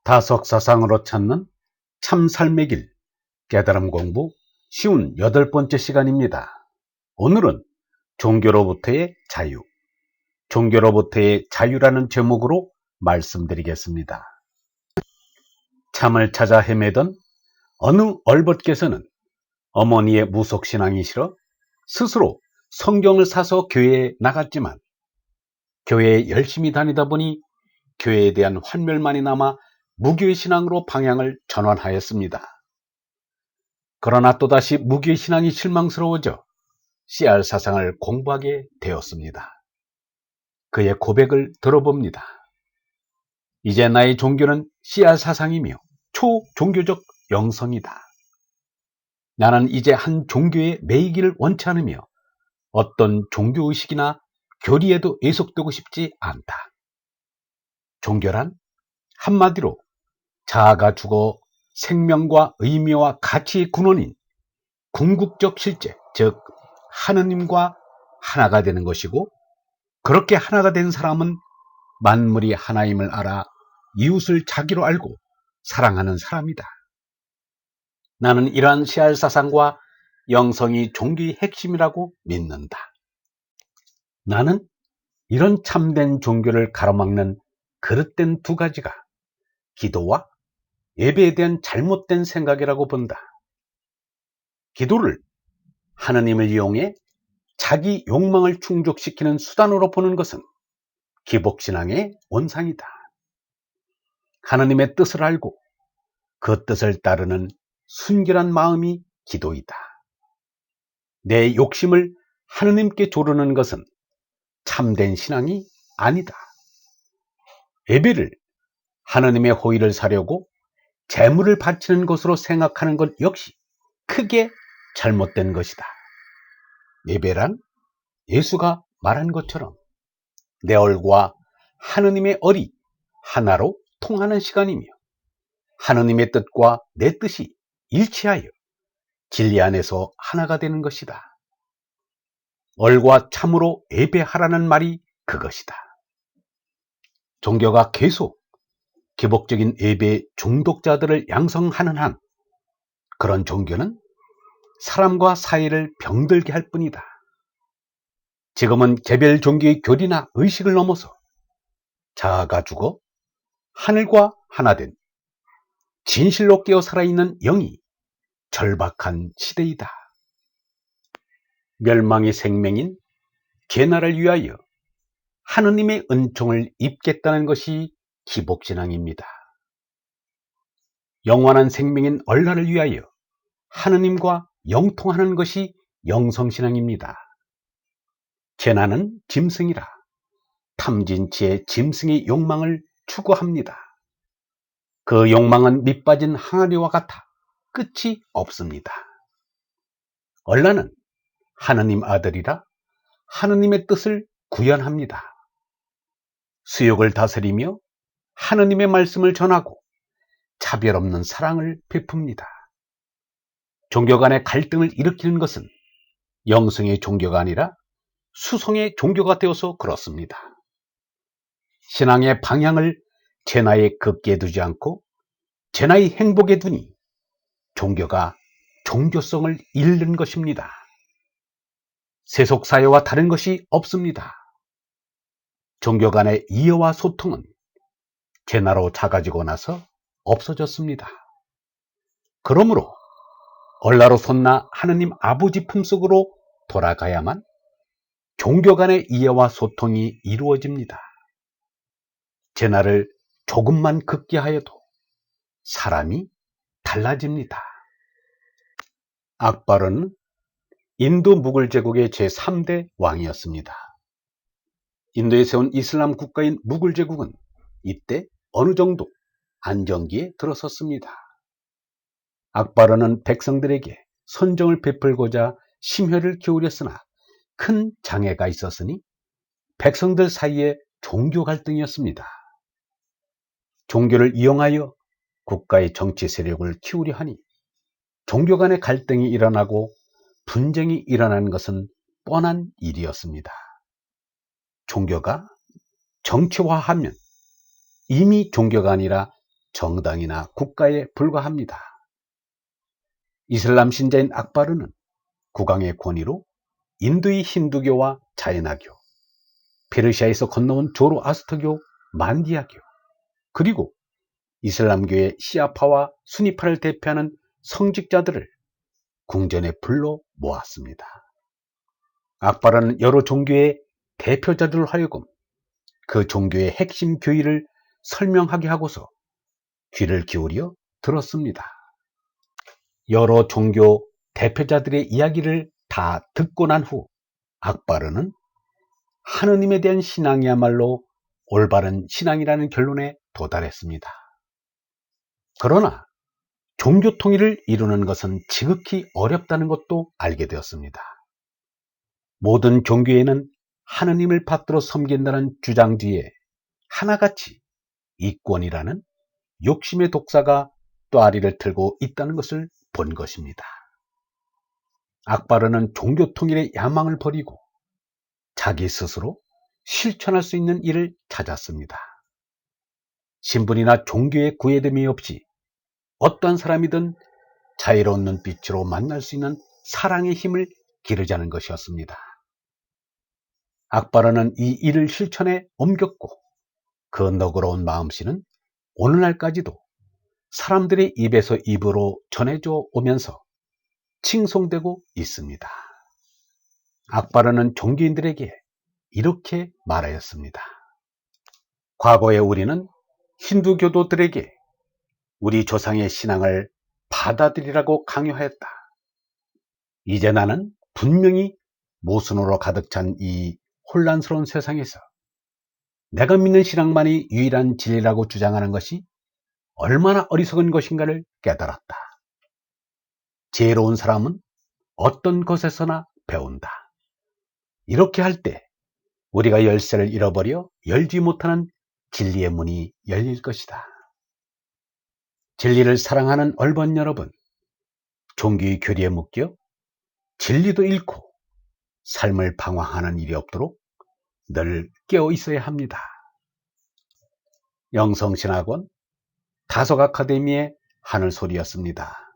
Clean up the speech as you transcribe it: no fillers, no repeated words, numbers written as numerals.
다석사상으로 찾는 참 삶의 길, 깨달음 공부 쉬운 8번째 시간입니다. 오늘은 종교로부터의 자유, 종교로부터의 자유라는 제목으로 말씀드리겠습니다. 참을 찾아 헤매던 어느 얼벗께서는 어머니의 무속신앙이 싫어 스스로 성경을 사서 교회에 나갔지만 교회에 열심히 다니다 보니 교회에 대한 환멸만이 남아 무교의 신앙으로 방향을 전환하였습니다. 그러나 또다시 무교의 신앙이 실망스러워져 씨알 사상을 공부하게 되었습니다. 그의 고백을 들어봅니다. 이제 나의 종교는 씨알 사상이며 초종교적 영성이다. 나는 이제 한 종교에 매이기를 원치 않으며 어떤 종교의식이나 교리에도 애속되고 싶지 않다. 종교란 한마디로 자아가 죽어 생명과 의미와 가치의 근원인 궁극적 실제, 즉 하느님과 하나가 되는 것이고, 그렇게 하나가 된 사람은 만물이 하나임을 알아 이웃을 자기로 알고 사랑하는 사람이다. 나는 이러한 씨알 사상과 영성이 종교의 핵심이라고 믿는다. 나는 이런 참된 종교를 가로막는 그릇된 두 가지가 기도와 예배에 대한 잘못된 생각이라고 본다. 기도를 하느님을 이용해 자기 욕망을 충족시키는 수단으로 보는 것은 기복신앙의 원상이다. 하느님의 뜻을 알고 그 뜻을 따르는 순결한 마음이 기도이다. 내 욕심을 하느님께 조르는 것은 참된 신앙이 아니다. 예배를 하느님의 호의를 사려고 재물을 바치는 것으로 생각하는 것 역시 크게 잘못된 것이다. 예배란 예수가 말한 것처럼 내 얼과 하느님의 얼이 하나로 통하는 시간이며 하느님의 뜻과 내 뜻이 일치하여 진리 안에서 하나가 되는 것이다. 얼과 참으로 예배하라는 말이 그것이다. 종교가 계속 기복적인 예배 중독자들을 양성하는 한 그런 종교는 사람과 사이를 병들게 할 뿐이다. 지금은 개별 종교의 교리나 의식을 넘어서 자아가 죽어 하늘과 하나된 진실로 깨어 살아있는 영이 절박한 시대이다. 멸망의 생명인 개나를 위하여 하느님의 은총을 입겠다는 것이 기복신앙입니다. 영원한 생명인 얼라를 위하여 하느님과 영통하는 것이 영성신앙입니다. 개나는 짐승이라 탐진치의 짐승의 욕망을 추구합니다. 그 욕망은 밑빠진 항아리와 같아 끝이 없습니다. 얼라는 하느님 아들이라 하느님의 뜻을 구현합니다. 수욕을 다스리며 하느님의 말씀을 전하고 차별 없는 사랑을 베풉니다. 종교 간의 갈등을 일으키는 것은 영성의 종교가 아니라 수성의 종교가 되어서 그렇습니다. 신앙의 방향을 제 나의 급기에 두지 않고 제 나의 행복에 두니 종교가 종교성을 잃는 것입니다. 세속사회와 다른 것이 없습니다. 종교 간의 이해와 소통은 제 나로 작아지고 나서 없어졌습니다. 그러므로 얼라로 솟나 하느님 아버지 품속으로 돌아가야만 종교 간의 이해와 소통이 이루어집니다. 제 나를 조금만 급기하여도 사람이 달라집니다. 악바르는 인도 무굴 제국의 제3대 왕이었습니다. 인도에 세운 이슬람 국가인 무굴 제국은 이때 어느 정도 안정기에 들어섰습니다. 악바르는 백성들에게 선정을 베풀고자 심혈을 기울였으나 큰 장애가 있었으니 백성들 사이에 종교 갈등이었습니다. 종교를 이용하여 국가의 정치 세력을 키우려 하니 종교 간의 갈등이 일어나고 분쟁이 일어나는 것은 뻔한 일이었습니다. 종교가 정치화하면 이미 종교가 아니라 정당이나 국가에 불과합니다. 이슬람 신자인 악바르는 국왕의 권위로 인도의 힌두교와 자이나교, 페르시아에서 건너온 조로아스터교, 만디아교, 그리고 이슬람교의 시아파와 수니파를 대표하는 성직자들을 궁전에 불러 모았습니다. 악바르는 여러 종교의 대표자들을 하여금 그 종교의 핵심 교의를 설명하게 하고서 귀를 기울여 들었습니다. 여러 종교 대표자들의 이야기를 다 듣고 난 후 악바르는 하느님에 대한 신앙이야말로 올바른 신앙이라는 결론에 도달했습니다. 그러나 종교 통일을 이루는 것은 지극히 어렵다는 것도 알게 되었습니다. 모든 종교에는 하느님을 받들어 섬긴다는 주장 뒤에 하나같이 이권이라는 욕심의 독사가 또아리를 틀고 있다는 것을 본 것입니다. 악바르는 종교 통일의 야망을 버리고 자기 스스로 실천할 수 있는 일을 찾았습니다. 신분이나 종교의 구애됨이 없이 어떠한 사람이든 자유로운 눈빛으로 만날 수 있는 사랑의 힘을 기르자는 것이었습니다. 악바르는 이 일을 실천에 옮겼고 그 너그러운 마음씨는 오늘날까지도 사람들의 입에서 입으로 전해져 오면서 칭송되고 있습니다. 악바르는 종교인들에게 이렇게 말하였습니다. 과거에 우리는 힌두교도들에게 우리 조상의 신앙을 받아들이라고 강요하였다. 이제 나는 분명히 모순으로 가득 찬 이 혼란스러운 세상에서 내가 믿는 신앙만이 유일한 진리라고 주장하는 것이 얼마나 어리석은 것인가를 깨달았다. 지혜로운 사람은 어떤 것에서나 배운다. 이렇게 할 때 우리가 열쇠를 잃어버려 열지 못하는 진리의 문이 열릴 것이다. 진리를 사랑하는 얼번 여러분, 종교의 교리에 묶여 진리도 잃고 삶을 방황하는 일이 없도록 늘 깨어 있어야 합니다. 영성신학원 다속아카데미의 하늘소리였습니다.